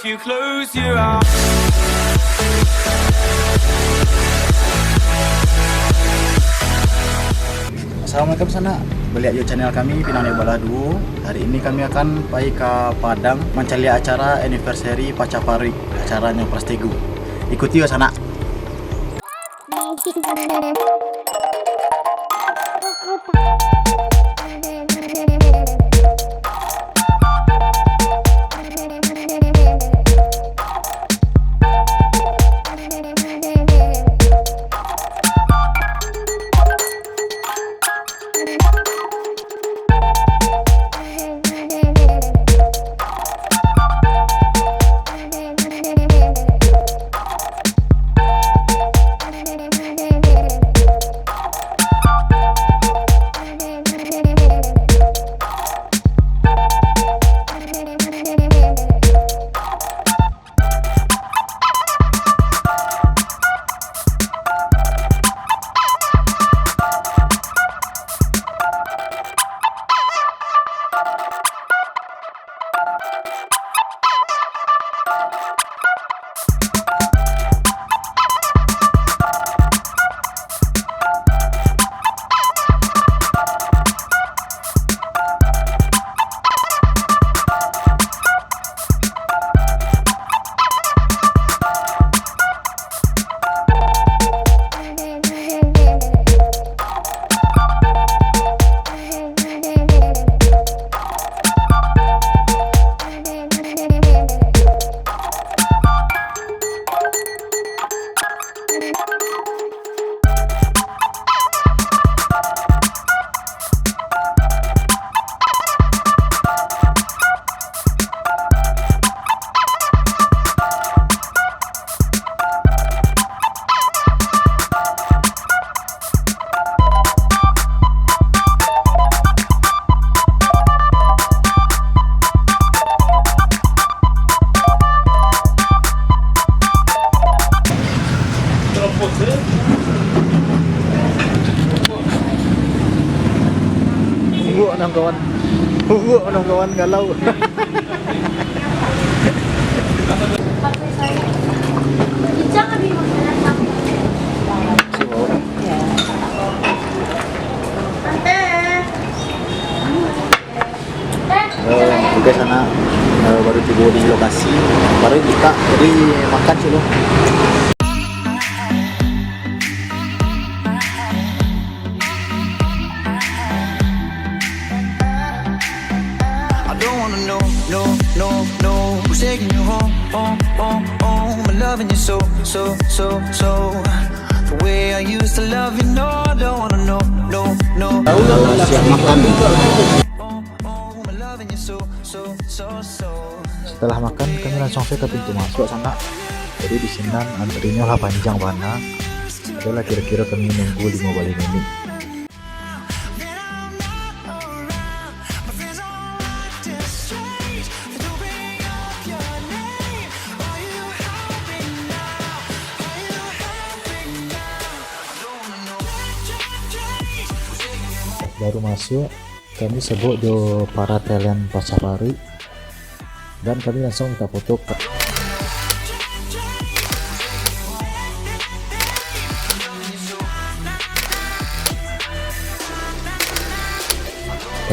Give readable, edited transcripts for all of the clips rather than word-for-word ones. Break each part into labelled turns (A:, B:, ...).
A: if you close your eyes.
B: Assalamualaikum sana, balik yuk channel kami Pinang Balah Duo. Hari ini kami akan pergi ke Padang mencari acara anniversary Pacapari, acaranya Prastego. Ikuti yuk sana. Enam kawan galau. Juga sana baru tiba di lokasi, baru buka, jadi makan sih loh.
C: Who's taking you home, home. I'm loving you so. The way I used to love you, no, I don't wanna know, no.
B: Siap makan.
C: I'm loving you so.
B: Setelah makan, kami langsung ke pintu masuk sana. Jadi di sini antrinya lah panjang banget. Adalah kira-kira kami nunggu 15 menit. Baru masuk, kami sebut do para talent Pacapari dan kami langsung minta foto.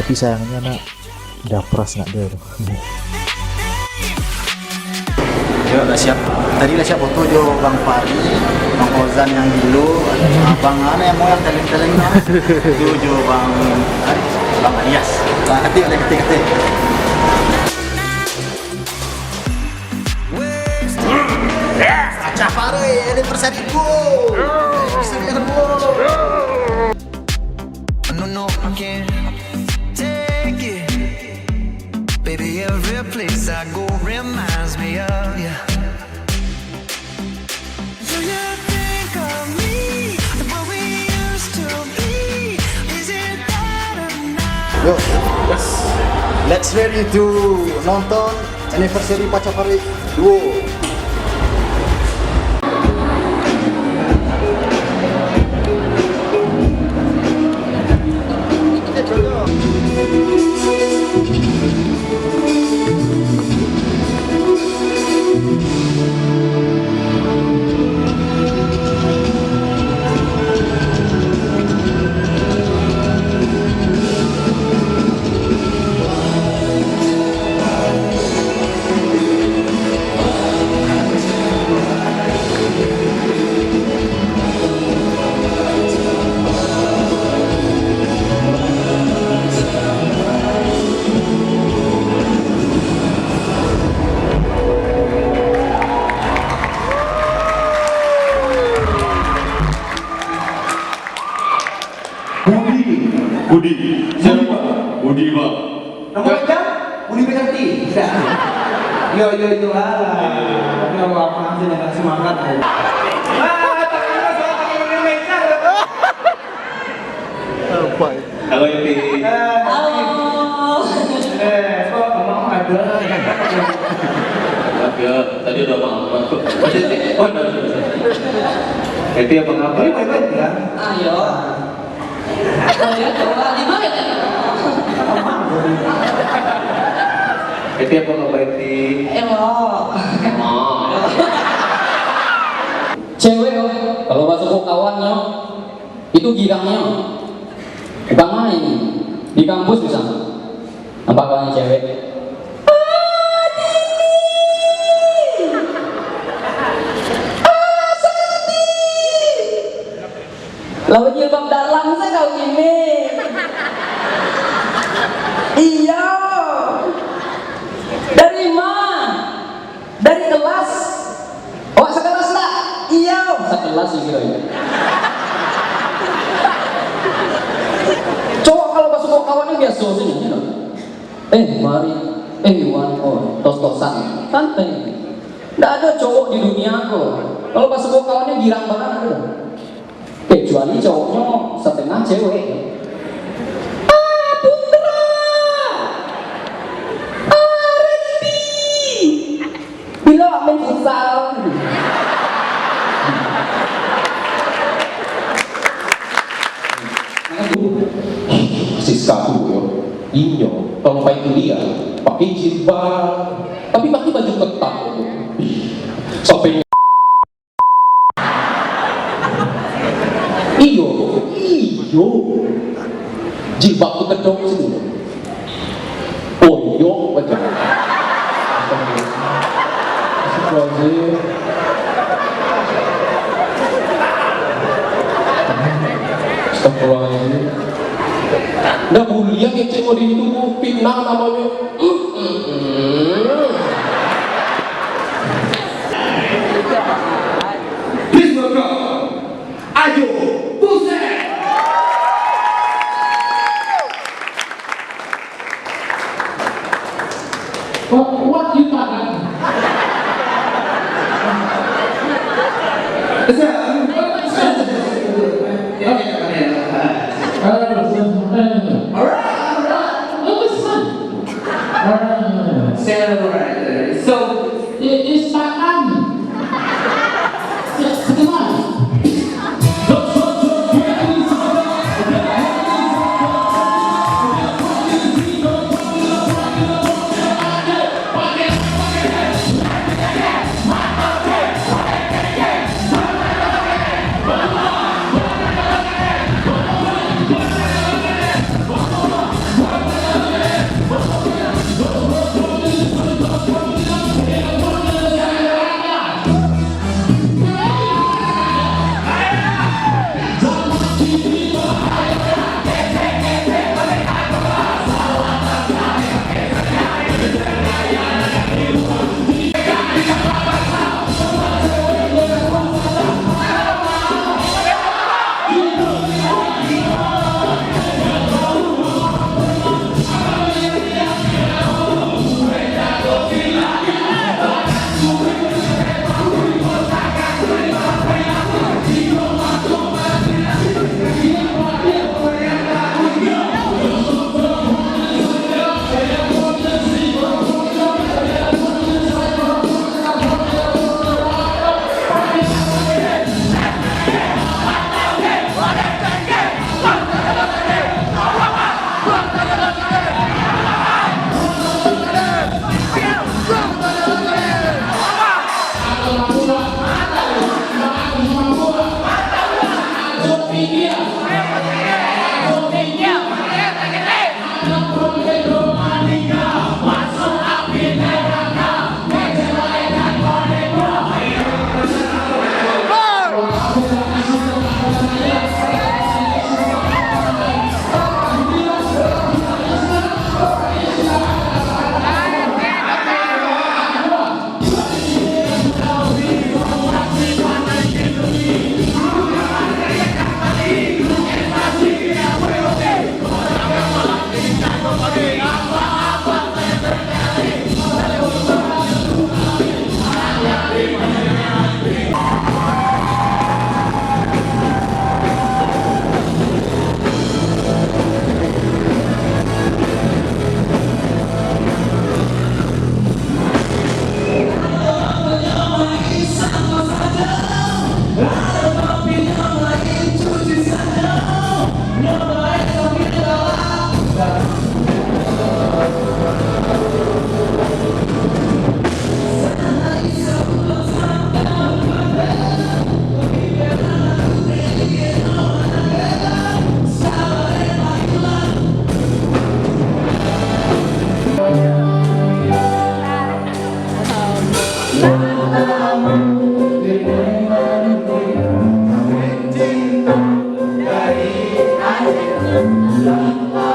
B: Tapi sayangnya nak dapras nak dia. Yo, udah siap. Tadi udah siap foto jo Bang Pari, Bang Ozan yang dulu, Bang Ana yang mau yang talent-talent itu jo Bang Alias. Ketik. Pacapari anniversary go.
C: No, I can't take it. Baby, every place I go reminds me of you. Do you think of me the way we used to be? Is it better now?
B: Yo, let's ready to nonton anniversary Pacapari Duo.
A: Budi. Siapa? Budi, Pak.
B: Nama panjang? Budi Pekerti. Yo lah. Yo apa sih yang semangat.
A: Halo Yati.
D: Halo.
B: Kok ngomong ada?
A: Maaf ya, tadi udah maaf kok. Oh, Yati apa kabar?
B: Ini baik-baik ya?
D: Ayo. Ayo coba gimana ya?
A: Yati apa kabar Yati?
D: Elok.
E: Cewek kalau masuk kawannya itu girangnya bukan main di kampus bisa nampak kawannya cewek lalu jilbab dalam saya kau ini iya dari mana dari kelas oh sekelas lah iya sekelas sih kira cowok kalau masuk kawannya biasa sih mari Iwan tos-tosan santai nggak ada cowok di dunia kok kalau masuk kawannya girang banget ada kecuali cowoknya setengah cewek Putra Randy bila main futsal
F: sisa yo inyo kalau main kuliah pakai jilbab tapi pakai baju ketat sampai iyo jilbab tuh kedok sih oh yo baca Astagfirullahaladzim. Nggak kuliah ngecek mau itu fitnah namanya.
A: Please welcome. Ayo, Buset.
F: What you makan?
A: So,
F: It's makan. Sekitar.
E: la